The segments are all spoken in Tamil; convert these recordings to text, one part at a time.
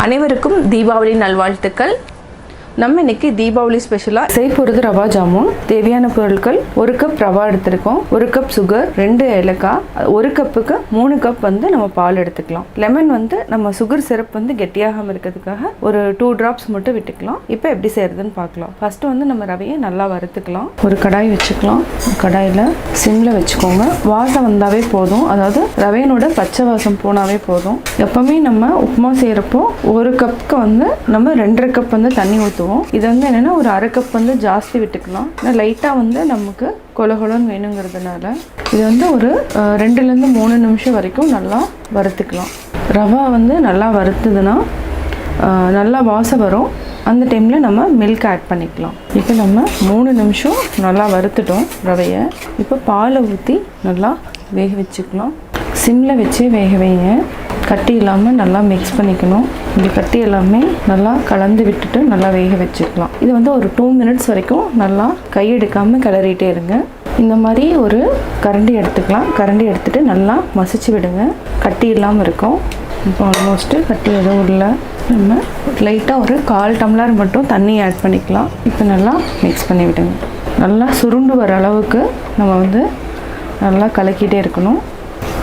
அனைவருக்கும் தீபாவளி நல்வாழ்த்துக்கள். நம்ம இன்னைக்கு தீபாவளி ஸ்பெஷலாக செய்ய போகிறது ரவா ஜாமுன். தேவையான பொருட்கள்: 1 கப் ரவா எடுத்துருக்கோம், 1 கப் சுகர், 2 ஏலக்காய், 1 கப்புக்கு 3 கப் வந்து நம்ம பால் எடுத்துக்கலாம். லெமன் வந்து நம்ம சுகர் சிரப் வந்து கெட்டியாகாமல் இருக்கிறதுக்காக ஒரு 2 drops மட்டும் விட்டுக்கலாம். இப்போ எப்படி செய்யறதுன்னு பார்க்கலாம். ஃபர்ஸ்ட் வந்து நம்ம ரவையை நல்லா வறுத்துக்கலாம். ஒரு கடாய் வச்சுக்கலாம். கடாயில் சிம்மில் வச்சுக்கோங்க. வாசம் வந்தாவே போதும், அதாவது ரவையினோட பச்சை வாசம் போனாவே போதும். எப்பவுமே நம்ம உப்புமா செய்கிறப்போ 1 கப்புக்கு வந்து நம்ம 2.5 கப் வந்து தண்ணி ஊற்றுவோம். இது வந்து என்னென்னா ஒரு 1/2 கப் வந்து ஜாஸ்தி விட்டுக்கலாம். லைட்டாக வந்து நமக்கு கொலகொலன்னு வேணுங்கிறதுனால இது வந்து ஒரு 2லேருந்து 3 நிமிஷம் வரைக்கும் நல்லா வறுத்துக்கலாம். ரவா வந்து நல்லா வறுத்துதுன்னா நல்லா வாசம் வரும். அந்த டைமில் நம்ம மில்க் ஆட் பண்ணிக்கலாம். இப்போ நம்ம 3 நிமிஷம் நல்லா வறுத்துட்டோம் ரவையை. இப்போ பாலை ஊற்றி நல்லா வேக வச்சுக்கலாம். சிம்மில் வச்சு வேக வைங்க. கட்டி இல்லாமல் நல்லா மிக்ஸ் பண்ணிக்கணும். இப்படி கட்டி எல்லாமே நல்லா கலந்து விட்டுட்டு நல்லா வேக வச்சுக்கலாம். இது வந்து ஒரு 2 minutes வரைக்கும் நல்லா கையெடுக்காமல் கிளறிட்டே இருங்க. இந்த மாதிரி ஒரு கரண்டி எடுத்துக்கலாம். கரண்டி எடுத்துகிட்டு நல்லா மசிச்சு விடுங்க. கட்டி இல்லாமல் இருக்கும். இப்போ ஆல்மோஸ்ட்டு கட்டி எதுவும் இல்லை. நம்ம லைட்டாக ஒரு 1/4 டம்ளர் மட்டும் தண்ணி ஆட் பண்ணிக்கலாம். இப்போ நல்லா மிக்ஸ் பண்ணி விடுங்க. நல்லா சுருண்டு வர அளவுக்கு நம்ம வந்து நல்லா கலக்கிட்டே இருக்கணும்.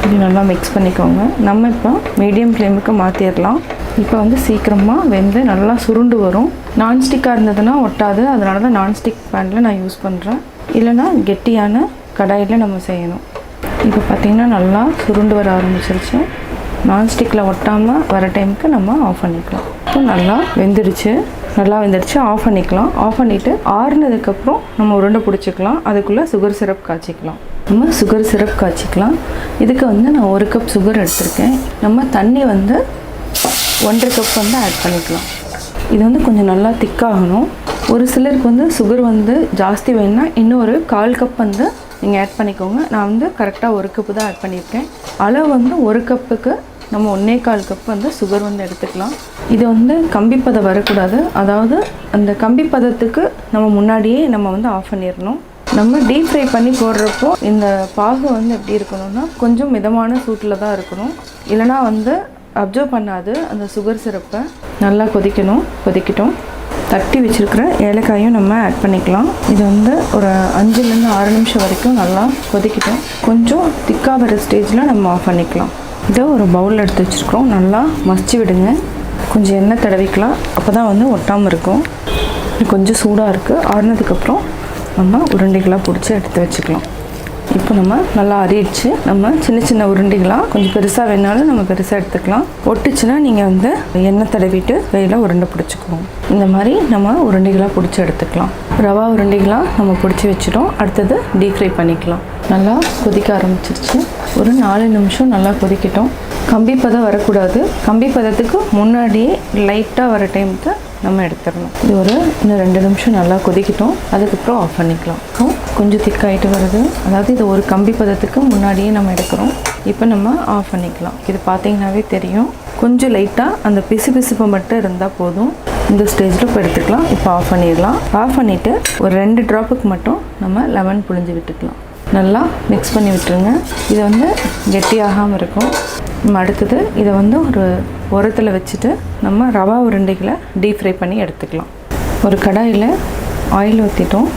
இது நல்லா மிக்ஸ் பண்ணிக்கோங்க. நம்ம இப்போ மீடியம் ஃப்ளேமுக்கு மாற்றிடலாம். இப்போ வந்து சீக்கிரமாக வெந்து நல்லா சுருண்டு வரும். நான்ஸ்டிக்காக இருந்ததுன்னா ஒட்டாது, அதனால தான் நான்ஸ்டிக் பேனில் நான் யூஸ் பண்ணுறேன். இல்லைனா கெட்டியான கடாயில் நம்ம செய்யணும். இப்போ பார்த்திங்கன்னா நல்லா சுருண்டு வர ஆரம்பிச்சிருச்சு. நான்ஸ்டிக்கில் ஒட்டாமல் வர டைமுக்கு நம்ம ஆஃப் பண்ணிக்கலாம். இப்போ நல்லா வெந்துடுச்சு. ஆஃப் பண்ணிக்கலாம். ஆஃப் பண்ணிவிட்டு ஆறுனதுக்கப்புறம் நம்ம உருண்டை பிடிச்சிக்கலாம். அதுக்குள்ளே சுகர் சிரப் காய்ச்சிக்கலாம். நம்ம சுகர் சிரப் காய்ச்சிக்கலாம். இதுக்கு வந்து நான் 1 கப் சுகர் எடுத்திருக்கேன். நம்ம தண்ணி வந்து 1.5 கப் வந்து ஆட் பண்ணிக்கலாம். இது வந்து கொஞ்சம் நல்லா திக்காகணும். ஒரு சிலருக்கு வந்து சுகர் வந்து ஜாஸ்தி வேணும்னா இன்னும் ஒரு 1/4 கப் வந்து நீங்கள் ஆட் பண்ணிக்கோங்க. நான் வந்து கரெக்டாக 1 கப்பு தான் ஆட் பண்ணியிருக்கேன். அளவு வந்து 1 கப்புக்கு நம்ம 1/4 கப் வந்து சுகர் வந்து எடுத்துக்கலாம். இது வந்து கம்பிப்பதம் வரக்கூடாது. அதாவது அந்த கம்பிப்பதத்துக்கு நம்ம முன்னாடியே நம்ம வந்து ஆஃப் பண்ணிடணும். நம்ம டீப் ஃப்ரை பண்ணி போடுறப்போ இந்த பாகு வந்து எப்படி இருக்கணும்னா கொஞ்சம் மிதமான சூட்டில் தான் இருக்கணும். இல்லைனா வந்து அப்சர்வ் பண்ணாது அந்த சுகர் சிரப்பை. நல்லா கொதிக்கட்டும். தட்டி வச்சுருக்கிற ஏலக்காயும் நம்ம ஆட் பண்ணிக்கலாம். இது வந்து ஒரு 5லேருந்து 6 நிமிஷம் வரைக்கும் நல்லா கொதிக்கட்டும். கொஞ்சம் திக்காக வர ஸ்டேஜில் நம்ம ஆஃப் பண்ணிக்கலாம். இதை ஒரு பவுலில் எடுத்து வச்சுருக்கோம். நல்லா மசிச்சு விடுங்க. கொஞ்சம் எண்ணெய் தடவிக்கலாம். அப்போ தான் வந்து ஒட்டாமல் இருக்கும். கொஞ்சம் சூடாக இருக்குது. ஆறுனதுக்கப்புறம் நம்ம உருண்டைகளாக பிடிச்சி எடுத்து வச்சுக்கலாம். இப்போ நம்ம நல்லா அரிச்சு நம்ம சின்ன உருண்டைகளாக கொஞ்சம் பெருசாக வேணாலும் நம்ம பெருசாக எடுத்துக்கலாம். ஒட்டுச்சுன்னா நீங்கள் வந்து எண்ணெய் தடவிட்டு கையில் உருண்டை பிடிச்சிக்குவோம். இந்த மாதிரி நம்ம உருண்டைகளாக பிடிச்சி எடுத்துக்கலாம். ரவா உருண்டைகளாக நம்ம பிடிச்சி வச்சுட்டோம். அடுத்தது டீப் ஃப்ரை பண்ணிக்கலாம். நல்லா கொதிக்க ஆரம்பிச்சிருச்சு. ஒரு 4 நிமிஷம் நல்லா கொதிக்கட்டும். கம்பி பதம் வரக்கூடாது. கம்பி பதத்துக்கு முன்னாடியே லைட்டாக வர டைமுக்கு நம்ம எடுத்துடணும். இது ஒரு இன்னும் 2 நிமிஷம் நல்லா கொதிக்கட்டும். அதுக்கப்புறம் ஆஃப் பண்ணிக்கலாம். கொஞ்சம் திக்காயிட்டு வருது. அதாவது இது ஒரு கம்பி பதத்துக்கு முன்னாடியே நம்ம எடுக்கிறோம். இப்போ நம்ம ஆஃப் பண்ணிக்கலாம். இது பார்த்தீங்கன்னாவே தெரியும். கொஞ்சம் லைட்டாக அந்த பிசுப்பு மட்டும் இருந்தால் போதும். இந்த ஸ்டேஜில் இப்போ எடுத்துக்கலாம். இப்போ ஆஃப் பண்ணிடலாம். ஆஃப் பண்ணிவிட்டு ஒரு 2 ட்ராப்புக்கு மட்டும் நம்ம லெமன் புழிஞ்சு விட்டுக்கலாம். நல்லா மிக்ஸ் பண்ணி விட்டுருங்க. இது வந்து கெட்டியாகாமல் இருக்கும். நம்ம அடுத்தது இதை வந்து ஒரு உரத்தில் வச்சுட்டு நம்ம ரவா உருண்டைகளை டீப் ஃப்ரை பண்ணி எடுத்துக்கலாம். ஒரு கடாயில் ஆயில் ஊற்றிட்டோம்.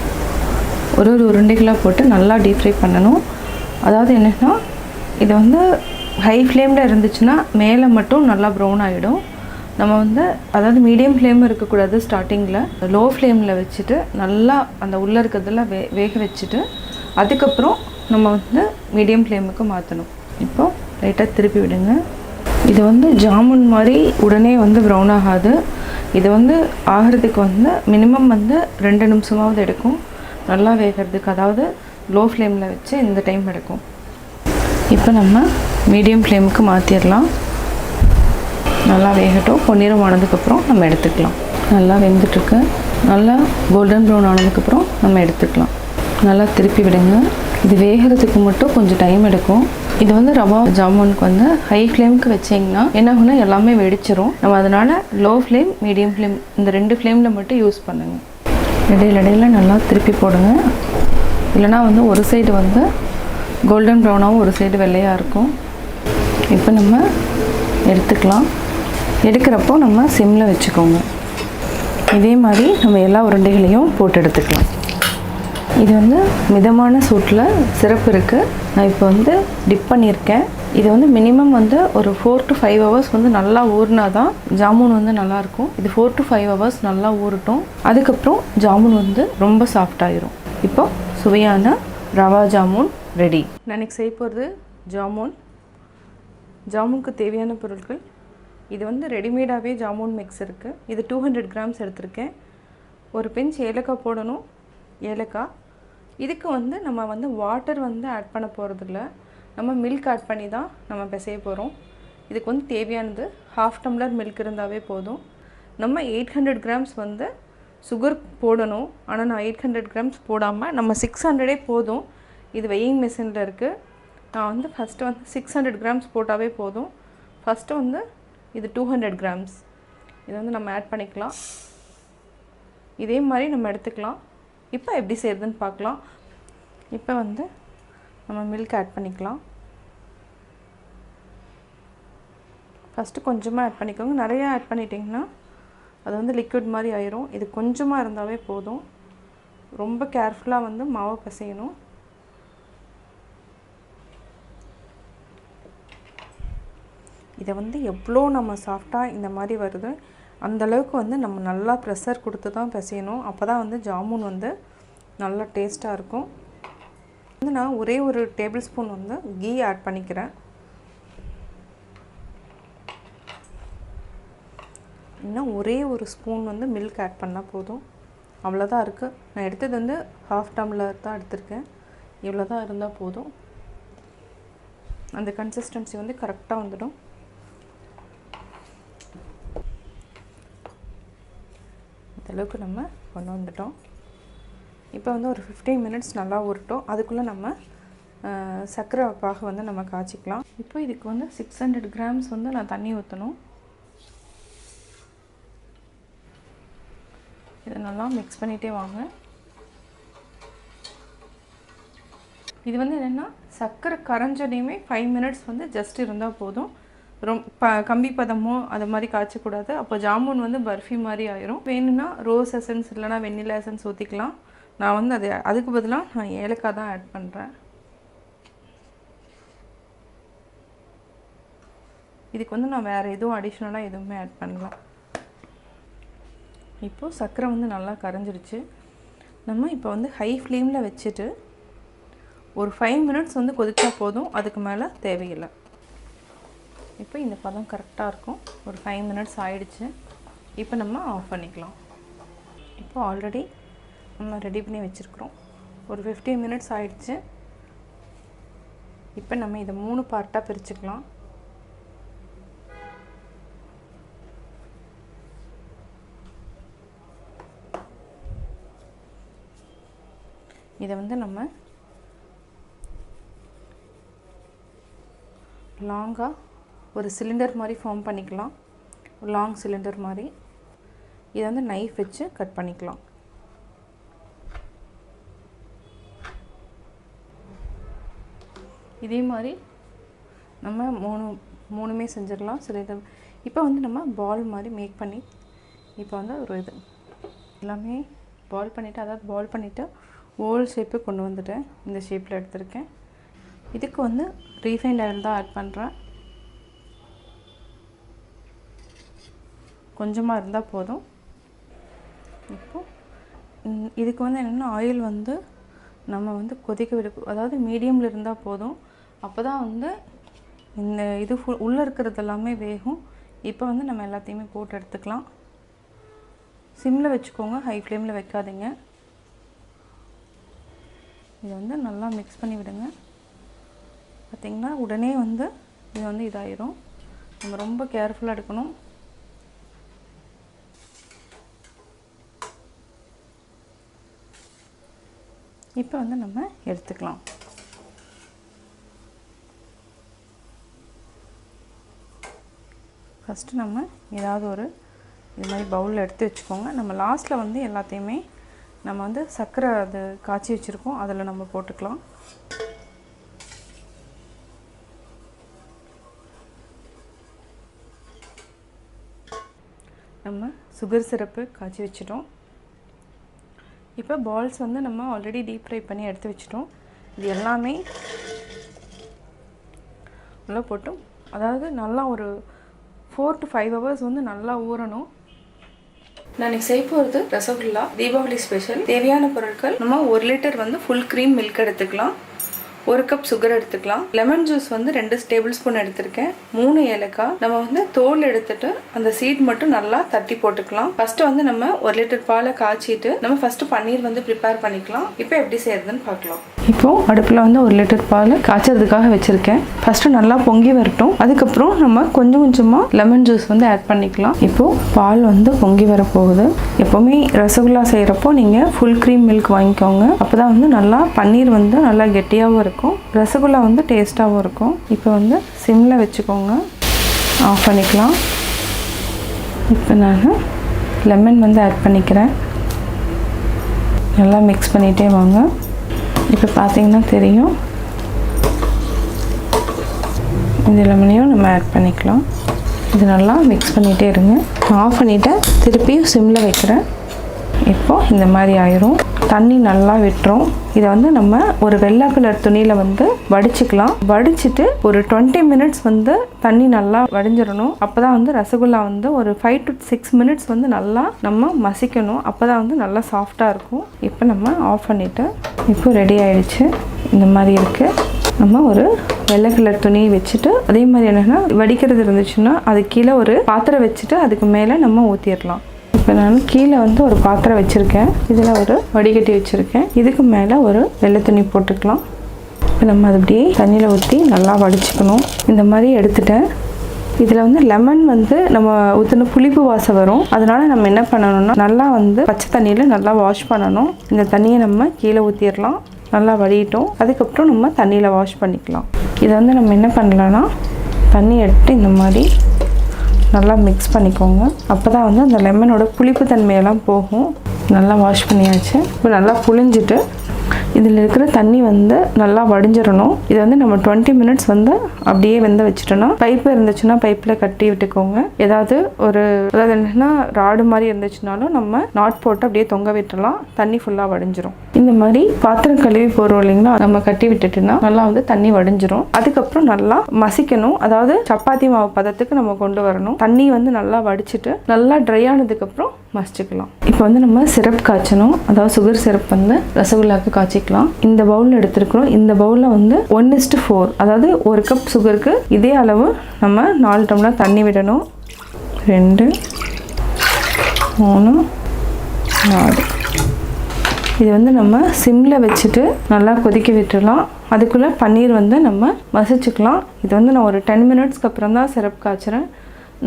ஒரு உருண்டைகளாக போட்டு நல்லா டீப் ஃப்ரை பண்ணணும். அதாவது என்னென்னா இது வந்து ஹை ஃப்ளேமில் இருந்துச்சுன்னா மேலே மட்டும் நல்லா ப்ரௌன் ஆகிடும். நம்ம வந்து அதாவது மீடியம் ஃப்ளேம் இருக்கக்கூடாது. ஸ்டார்டிங்கில் லோ ஃப்ளேமில் வச்சுட்டு நல்லா அந்த உள்ளே இருக்கிறதுல வேக வச்சுட்டு அதுக்கப்புறம் நம்ம வந்து மீடியம் ஃப்ளேமுக்கு மாற்றணும். இப்போ லைட்டாக திருப்பி விடுங்க. இது வந்து ஜாமுன் மாதிரி உடனே வந்து ப்ரௌன் ஆகாது. இது வந்து ஆகிறதுக்கு வந்து மினிமம் வந்து 2 நிமிஷமாவது எடுக்கும் நல்லா வேகிறதுக்கு. அதாவது லோ ஃப்ளேமில் வச்சு இந்த டைம் எடுக்கும். இப்போ நம்ம மீடியம் ஃப்ளேமுக்கு மாற்றிடலாம். நல்லா வேகட்டும். பொன்னிறம் ஆனதுக்கப்புறம் நம்ம எடுத்துக்கலாம். நல்லா வெந்துட்டுருக்கு. நல்லா கோல்டன் ப்ரௌன் ஆனதுக்கப்புறம் நம்ம எடுத்துக்கலாம். நல்லா திருப்பி விடுங்க. இது வேகிறதுக்கு மட்டும் கொஞ்சம் டைம் எடுக்கும். இது வந்து ரவா ஜாமுனுக்கு வந்து ஹை ஃப்ளேமுக்கு வச்சிங்கன்னா என்ன ஆகுனா எல்லாமே வெடிச்சிரும். நம்ம அதனால் லோ ஃப்ளேம் மீடியம் ஃப்ளேம் இந்த 2 ஃப்ளேமில் மட்டும் யூஸ் பண்ணுங்கள். இடையில நல்லா திருப்பி போடுங்க. இல்லைனா வந்து ஒரு சைடு வந்து கோல்டன் ப்ரௌனாகவும் ஒரு சைடு வெள்ளையாக இருக்கும். இப்போ நம்ம எடுத்துக்கலாம். எடுக்கிறப்போ நம்ம சிம்மில் வச்சுக்கோங்க. இதே மாதிரி நம்ம எல்லா உருண்டைகளையும் போட்டு எடுத்துக்கலாம். இது வந்து மிதமான சூட்டில் சிரப்பு இருக்குது. நான் இப்போ வந்து டிப் பண்ணியிருக்கேன். இது வந்து மினிமம் வந்து ஒரு 4 to 5 hours வந்து நல்லா ஊறினா தான் ஜாமுன் வந்து நல்லாயிருக்கும். இது 4 to 5 hours நல்லா ஊறட்டும். அதுக்கப்புறம் ஜாமுன் வந்து ரொம்ப சாஃப்டாயிரும். இப்போ சுவையான ரவா ஜாமுன் ரெடி. நான் இன்றைக்கி செய்ய போகிறது ஜாமுனுக்கு தேவையான பொருட்கள். இது வந்து ரெடிமேடாகவே ஜாமுன் மிக்ஸ் இருக்குது. இது 200 grams எடுத்திருக்கேன். ஒரு பிஞ்ச் ஏலக்காய் போடணும். ஏலக்காய் இதுக்கு வந்து நம்ம வந்து வாட்டர் வந்து ஆட் பண்ண போகிறதில்ல. நம்ம மில்க் ஆட் பண்ணி தான் நம்ம பிசைய போகிறோம். இதுக்கு வந்து தேவையானது 1/2 டம்ளர் மில்க் இருந்தாவே போதும். நம்ம 800 grams வந்து சுகர் போடணும். ஆனால் நான் 800 grams போடாமல் நம்ம 600 போதும். இது வெயிங் மிஷினில் இருக்குது. நான் வந்து ஃபஸ்ட்டு வந்து 600 grams போட்டாவே போதும். ஃபஸ்ட்டு வந்து இது 200 grams. இது வந்து நம்ம ஆட் பண்ணிக்கலாம். இதே மாதிரி நம்ம எடுத்துக்கலாம். இப்போ எப்படி செய்கிறதுன்னு பார்க்கலாம். இப்போ வந்து நம்ம மில்க் ஆட் பண்ணிக்கலாம். ஃபஸ்ட்டு கொஞ்சமாக ஆட் பண்ணிக்கோங்க. நிறையா ஆட் பண்ணிட்டிங்கன்னா அது வந்து லிக்விட் மாதிரி ஆயிரும். இது கொஞ்சமாக இருந்தாவே போதும். ரொம்ப கேர்ஃபுல்லாக வந்து மாவை பிசையணும். இதை வந்து எவ்வளோ நம்ம சாஃப்டாக இந்த மாதிரி வருது அந்தளவுக்கு வந்து நம்ம நல்லா ப்ரெஷர் கொடுத்து தான் பிசையணும். அப்போ தான் வந்து ஜாமுன் வந்து நல்லா டேஸ்ட்டாக இருக்கும். வந்து நான் ஒரே ஒரு டேபிள் ஸ்பூன் வந்து கீ ஆட் பண்ணிக்கிறேன். இன்னும் ஒரே ஒரு ஸ்பூன் வந்து மில்க் ஆட் பண்ணால் போதும். அவ்வளோதான் இருக்குது. நான் எடுத்தது வந்து 1/2 டம்ளர் தான் எடுத்திருக்கேன். இவ்வளோ தான் இருந்தால் போதும். அந்த கன்சிஸ்டன்சி வந்து கரெக்டாக வந்துடும். இந்தளவுக்கு நம்ம கொண்டு வந்துட்டோம். இப்போ வந்து ஒரு 15 minutes நல்லா ஊறட்டும். அதுக்குள்ளே நம்ம சர்க்கரை பாகு வந்து நம்ம காய்ச்சிக்கலாம். இப்போ இதுக்கு வந்து 600 grams வந்து நான் தண்ணி ஊற்றணும். இதை நல்லா மிக்ஸ் பண்ணிகிட்டே வாங்க. இது வந்து என்னென்னா சர்க்கரை கரைஞ்சோடையுமே 5 minutes வந்து ஜஸ்ட் இருந்தால் போதும். கம்பி பதமோ அது மாதிரி காய்ச்சக்கூடாது. அப்போ ஜாமுன் வந்து பர்ஃபி மாதிரி ஆயிரும். வேணும்னா ரோஸ் எசன்ஸ் இல்லைனா வெண்ணிலா எசன்ஸ் ஊற்றிக்கலாம். நான் வந்து அதுக்கு பதிலாக நான் ஏலக்காய் தான் ஆட் பண்ணுறேன். இதுக்கு வந்து நான் வேறு எதுவும் அடிஷ்னலாக எதுவுமே ஆட் பண்ணலாம். இப்போது சர்க்கரை வந்து நல்லா கரைஞ்சிருச்சு. நம்ம இப்போ வந்து ஹை ஃப்ளேமில் வச்சுட்டு ஒரு 5 minutes வந்து கொதிச்சா போதும். அதுக்கு மேலே தேவையில்லை. இப்போ இந்த பதம் கரெக்டாக இருக்கும். ஒரு 5 minutes ஆயிடுச்சு. இப்போ நம்ம ஆஃப் பண்ணிக்கலாம். இப்போ ஆல்ரெடி நம்ம ரெடி பண்ணி வச்சுருக்குறோம். ஒரு 15 minutes ஆயிடுச்சு. இப்போ நம்ம இதை 3 பார்ட்டாக பிரிச்சுக்கலாம். இதை வந்து நம்ம லாங்காக ஒரு சிலிண்டர் மாதிரி ஃபார்ம் பண்ணிக்கலாம். ஒரு லாங் சிலிண்டர் மாதிரி. இதை வந்து நைஃப் வச்சு கட் பண்ணிக்கலாம். இதே மாதிரி நம்ம மூணுமே செஞ்சிடலாம் சிலிண்டர். இப்போ வந்து நம்ம பால் மாதிரி மேக் பண்ணி இப்போ வந்து ஒரு இது எல்லாமே பால் பண்ணிவிட்டு அதாவது பால் பண்ணிவிட்டு ஓவல் ஷேப்பு கொண்டு வந்துட்டேன். இந்த ஷேப்பில் எடுத்திருக்கேன். இதுக்கு வந்து ரீஃபைண்ட் ஆயில் தான் ஆட் பண்ணுறேன். கொஞ்சமாக இருந்தால் போதும். இப்போது இதுக்கு வந்து என்னென்னா ஆயில் வந்து நம்ம வந்து கொதிக்க விட, அதாவது மீடியமில் இருந்தால் போதும். அப்போ தான் வந்து இந்த இது உள்ளே இருக்கிறது எல்லாமே வேகும். இப்போ வந்து நம்ம எல்லாத்தையுமே போட்டு எடுத்துக்கலாம். சிம்மில் வச்சுக்கோங்க, ஹை ஃப்ளேமில் வைக்காதீங்க. இதை வந்து நல்லா மிக்ஸ் பண்ணி விடுங்க. பார்த்திங்கன்னா உடனே வந்து இது வந்து இதாயிரும். நம்ம ரொம்ப கேர்ஃபுல்லாக எடுக்கணும். இப்போ வந்து நம்ம எடுத்துக்கலாம். ஃபஸ்ட்டு நம்ம ஏதாவது ஒரு இது மாதிரி பவுலில் எடுத்து வச்சுக்கோங்க. நம்ம லாஸ்ட்டில் வந்து எல்லாத்தையுமே நம்ம வந்து சர்க்கரை அது காய்ச்சி வச்சுருக்கோம், அதில் நம்ம போட்டுக்கலாம். நம்ம சுகர் சிரப்பு காய்ச்சி வச்சிட்டோம். இப்போ பால்ஸ் வந்து நம்ம ஆல்ரெடி டீப் ஃப்ரை பண்ணி எடுத்து வச்சிட்டோம். இது எல்லாமே நல்லா போட்டு அதாவது நல்லா ஒரு 4 to 5 hours வந்து நல்லா ஊறணும். நான் இன்றைக்கி செய்ய போகிறது ரசகுல்லா தீபாவளி ஸ்பெஷல். தேவையான பொருட்கள் நம்ம 1 லிட்டர் வந்து ஃபுல் க்ரீம் மில்க் எடுத்துக்கலாம், 1 கப் சுகர் எடுத்துக்கலாம், லெமன் ஜூஸ் வந்து 2 டேபிள் ஸ்பூன் எடுத்திருக்கேன், 3 ஏலக்காய். நம்ம வந்து தோல் எடுத்துட்டு அந்த சீட் மட்டும் நல்லா தட்டி போட்டுக்கலாம். ஃபர்ஸ்ட் வந்து நம்ம 1 லிட்டர் பாலை காய்ச்சிட்டு நம்ம ஃபர்ஸ்ட் பன்னீர் வந்து ப்ரிப்பேர் பண்ணிக்கலாம். இப்போ எப்படி செய்யறதுன்னு பார்க்கலாம். இப்போ அடுப்பில் வந்து 1 லிட்டர் பால் காய்ச்சறதுக்காக வச்சிருக்கேன். ஃபர்ஸ்ட் நல்லா பொங்கி வரட்டும். அதுக்கப்புறம் நம்ம கொஞ்சம் கொஞ்சமாக லெமன் ஜூஸ் வந்து ஆட் பண்ணிக்கலாம். இப்போ பால் வந்து பொங்கி வர போகுது. எப்போவுமே ரசகுல்லா செய்கிறப்போ நீங்கள் ஃபுல் க்ரீம் மில்க் வாங்கிக்கோங்க. அப்போ தான் வந்து நல்லா பன்னீர் வந்து நல்லா கெட்டியாகவும் இருக்கும், ரசகுல்லா வந்து டேஸ்ட்டாகவும் இருக்கும். இப்போ வந்து சிம்மில் வச்சுக்கோங்க, ஆஃப் பண்ணிக்கலாம். இப்போ நான் லெமன் வந்து ஆட் பண்ணிக்கிறேன். நல்லா மிக்ஸ் பண்ணிகிட்டே வாங்க. இப்போ பார்த்தீங்கன்னா தெரியும், இந்த லெமனையும் நம்ம ஆட் பண்ணிக்கலாம். இது நல்லா மிக்ஸ் பண்ணிகிட்டே இருங்க. ஆஃப் பண்ணிவிட்டு திருப்பியும் சிம்மில் வைக்கிறேன். இப்போது இந்த மாதிரி ஆயிரும். தண்ணி நல்லா விட்டுரும். இதை வந்து நம்ம ஒரு வெள்ளை கலர் துணியில் வந்து வடிச்சுக்கலாம். வடிச்சிட்டு ஒரு 20 மினிட்ஸ் வந்து தண்ணி நல்லா வடிஞ்சிடணும். அப்போ தான் வந்து ரசகுல்லா வந்து ஒரு 5 to 6 மினிட்ஸ் வந்து நல்லா நம்ம மசிக்கணும். அப்போ தான் வந்து நல்லா சாஃப்டாக இருக்கும். இப்போ நம்ம ஆஃப் பண்ணிவிட்டு இப்போ ரெடி ஆகிடுச்சு. இந்த மாதிரி இருக்குது. நம்ம ஒரு வெள்ளை கலர் துணியை வச்சுட்டு அதே மாதிரி என்னென்னா வடிக்கிறது இருந்துச்சுன்னா அது கீழே ஒரு பாத்திரம் வச்சுட்டு அதுக்கு மேலே நம்ம ஊற்றிடலாம். இப்போ நான் கீழே வந்து ஒரு பாத்திரம் வச்சுருக்கேன், இதில் ஒரு வடிகட்டி வச்சுருக்கேன், இதுக்கு மேலே ஒரு வெள்ளை துணி போட்டுக்கலாம். இப்போ நம்ம அது அப்படியே தண்ணியில் ஊற்றி நல்லா வடிச்சுக்கணும். இந்த மாதிரி எடுத்துட்டேன். இதில் வந்து லெமன் வந்து நம்ம ஊற்றின புளிப்பு வாசம் வரும். அதனால் நம்ம என்ன பண்ணணும்னா நல்லா வந்து பச்சை தண்ணியில் நல்லா வாஷ் பண்ணணும். இந்த தண்ணியை நம்ம கீழே ஊற்றிடலாம். நல்லா வடிட்டோம். அதுக்கப்புறம் நம்ம தண்ணியில் வாஷ் பண்ணிக்கலாம். இதை வந்து நம்ம என்ன பண்ணலான்னா தண்ணி எடுத்து இந்த மாதிரி நல்லா மிக்ஸ் பண்ணிக்கோங்க. அப்போ தான் வந்து அந்த லெமனோட புளிப்பு தன்மையெல்லாம் போகும். நல்லா வாஷ் பண்ணியாச்சு. இப்போ நல்லா புளிஞ்சிட்டு இதில் இருக்கிற தண்ணி வந்து நல்லா வடிஞ்சிடணும். இதை வந்து நம்ம 20 மினிட்ஸ் வந்து அப்படியே வெந்து வச்சுட்டோன்னா, பைப்பு இருந்துச்சுன்னா பைப்பில் கட்டி விட்டுக்கோங்க. அதாவது என்னன்னா ராடு மாதிரி இருந்துச்சுனாலும் நம்ம நாட் போட்டு அப்படியே தொங்க விட்டுலாம். தண்ணி ஃபுல்லாக வடிஞ்சிரும். இந்த மாதிரி பாத்திரம் கழுவி போகிறோம் இல்லைங்களா, நம்ம கட்டி விட்டுட்டுனா நல்லா வந்து தண்ணி வடிஞ்சிரும். அதுக்கப்புறம் நல்லா மசிக்கணும். அதாவது சப்பாத்தி மாவு பதத்துக்கு நம்ம கொண்டு வரணும். தண்ணி வந்து நல்லா வடிச்சிட்டு நல்லா ட்ரை ஆனதுக்கப்புறம் மசிச்சுக்கலாம். இப்போ வந்து நம்ம சிரப் காய்ச்சணும். அதாவது சுகர் சிரப் வந்து ரசகுல்லாவுக்கு காய்ச்சிக்கலாம். இந்த பவுலில் எடுத்துருக்கிறோம். இந்த பவுலில் வந்து 1:4, அதாவது 1 கப் சுகருக்கு இதே அளவு நம்ம 4 டம்ளர் தண்ணி விடணும். 2, 3, 4. இது வந்து நம்ம சிம்மில் வச்சுட்டு நல்லா கொதிக்க விட்டுடலாம். அதுக்குள்ளே பன்னீர் வந்து நம்ம மசிச்சுக்கலாம். இது வந்து நான் ஒரு 10 மினிட்ஸ்க்கு அப்புறம் தான் சிரப் காய்ச்சுறேன்.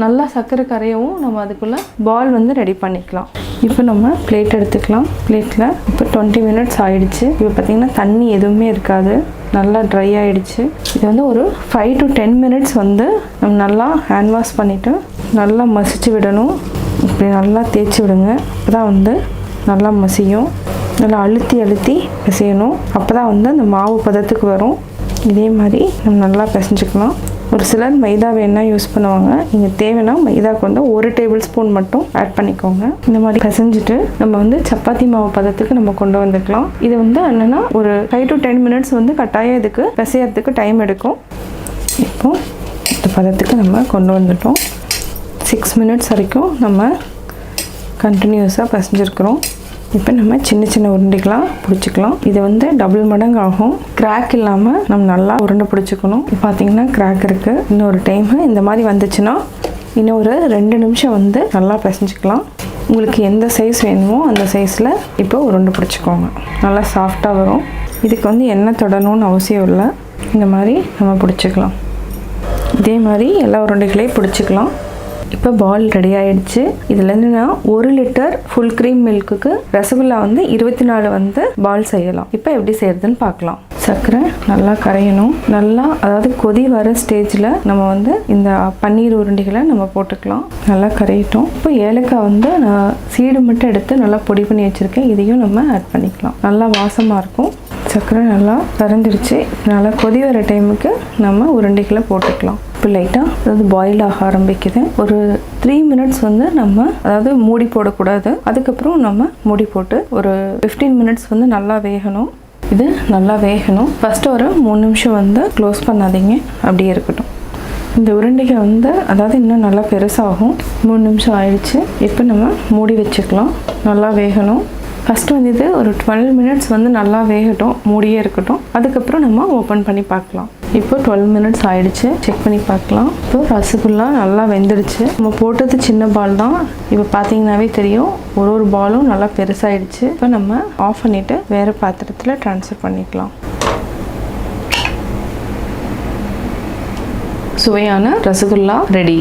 நல்லா சர்க்கரை கரையவும் நம்ம அதுக்குள்ளே பால் வந்து ரெடி பண்ணிக்கலாம். இப்போ நம்ம பிளேட் எடுத்துக்கலாம். பிளேட்டில் இப்போ 20 மினிட்ஸ் ஆகிடுச்சு. இப்போ பார்த்திங்கன்னா தண்ணி எதுவுமே இருக்காது, நல்லா ட்ரை ஆகிடுச்சு. இது வந்து ஒரு 5 to 10 மினிட்ஸ் வந்து நம்ம நல்லா ஹேண்ட் வாஷ் பண்ணிவிட்டு நல்லா மசிச்சு விடணும். இப்படி நல்லா தேய்ச்சி விடுங்க. அப்போ தான் வந்து நல்லா மசியும். நல்லா அழுத்தி அழுத்தி பிசையணும். அப்போ தான் வந்து அந்த மாவு பதத்துக்கு வரும். இதே மாதிரி நம்ம நல்லா பிசைஞ்சுக்கலாம். ஒரு சிலர் மைதா வேணால் யூஸ் பண்ணுவாங்க. நீங்கள் தேவைன்னா மைதாவுக்கு வந்து 1 டேபிள் ஸ்பூன் மட்டும் ஆட் பண்ணிக்கோங்க. இந்த மாதிரி பிசைஞ்சிட்டு நம்ம வந்து சப்பாத்தி மாவு பதத்துக்கு நம்ம கொண்டு வந்துக்கலாம். இது வந்து என்னென்னா ஒரு 5 to 10 மினிட்ஸ் வந்து கட்டாயம் இதுக்கு பிசையறதுக்கு டைம் எடுக்கும். இப்போது இந்த பதத்துக்கு நம்ம கொண்டு வந்துட்டோம். 6 மினிட்ஸ் வரைக்கும் நம்ம கண்டினியூஸாக பிசைஞ்சிருக்கிறோம். இப்போ நம்ம சின்ன சின்ன உருண்டைகளாக பிடிச்சிக்கலாம். இது வந்து டபுள் மடங்கு ஆகும். கிராக் இல்லாமல் நம்ம நல்லா உருண்டை பிடிச்சிக்கணும். இப்போ பார்த்தீங்கன்னா கிராக் இருக்குது. இன்னொரு டைமு இந்த மாதிரி வந்துச்சுன்னா இன்னும் ஒரு 2 நிமிஷம் வந்து நல்லா பிசைஞ்சிக்கலாம். உங்களுக்கு எந்த சைஸ் வேணுமோ அந்த சைஸில் இப்போ உருண்டை பிடிச்சிக்கோங்க. நல்லா சாஃப்டாக வரும். இதுக்கு வந்து எண்ணெய் தொடணும்னு அவசியம் இல்லை. இந்த மாதிரி நம்ம பிடிச்சிக்கலாம். இதே மாதிரி எல்லா உருண்டைகளையும் பிடிச்சிக்கலாம். இப்போ பால் ரெடி ஆகிடுச்சு. இதுலேருந்து நான் 1 லிட்டர் ஃபுல் க்ரீம் மில்க்குக்கு ரசகுல்லா வந்து 24 வந்து பால் செய்யலாம். இப்போ எப்படி செய்யறதுன்னு பார்க்கலாம். சர்க்கரை நல்லா கரையணும். நல்லா அதாவது கொதி வர ஸ்டேஜில் நம்ம வந்து இந்த பன்னீர் உருண்டைகளை நம்ம போட்டுக்கலாம். நல்லா கரையட்டும். இப்போ ஏலக்காய் வந்து நான் சீடு மட்டும் எடுத்து நல்லா பொடி பண்ணி வச்சுருக்கேன். இதையும் நம்ம ஆட் பண்ணிக்கலாம். நல்லா வாசமாக இருக்கும். சர்க்கரை நல்லா கரைஞ்சிருச்சு. நல்லா கொதி வர டைமுக்கு நம்ம உருண்டைகளை போட்டுக்கலாம். இப்போ இப்போ லைட்டாக அதாவது பாயில் ஆக ஆரம்பிக்குது. ஒரு 3 மினிட்ஸ் வந்து நம்ம அதாவது மூடி போடக்கூடாது. அதுக்கப்புறம் நம்ம மூடி போட்டு ஒரு 15 மினிட்ஸ் வந்து நல்லா வேகணும். இது நல்லா வேகணும். ஃபஸ்ட்டு ஒரு 3 நிமிஷம் வந்து க்ளோஸ் பண்ணாதீங்க, அப்படியே இருக்கட்டும். இந்த உருண்டைகள் வந்து அதாவது இன்னும் நல்லா பெருசாகும். 3 நிமிஷம் ஆயிடுச்சு. இப்போ நம்ம மூடி வச்சுக்கலாம். நல்லா வேகணும். ஃபஸ்ட்டு வந்து இது ஒரு 12 மினிட்ஸ் வந்து நல்லா வேகட்டும், மூடியே இருக்கட்டும். அதுக்கப்புறம் நம்ம ஓப்பன் பண்ணி பார்க்கலாம். இப்போ 12 மினிட்ஸ் ஆயிடுச்சு. செக் பண்ணி பார்க்கலாம். இப்போ ரசகுல்லா நல்லா வெந்துடுச்சு. நம்ம போட்டது சின்ன பால் தான். இப்போ பார்த்தீங்கன்னாவே தெரியும், ஒரு பாலும் நல்லா பெருசாகிடுச்சு. இப்போ நம்ம ஆஃப் பண்ணிவிட்டு வேறு பாத்திரத்தில் ட்ரான்ஸ்ஃபர் பண்ணிக்கலாம். சுவையான ரசகுல்லா ரெடி.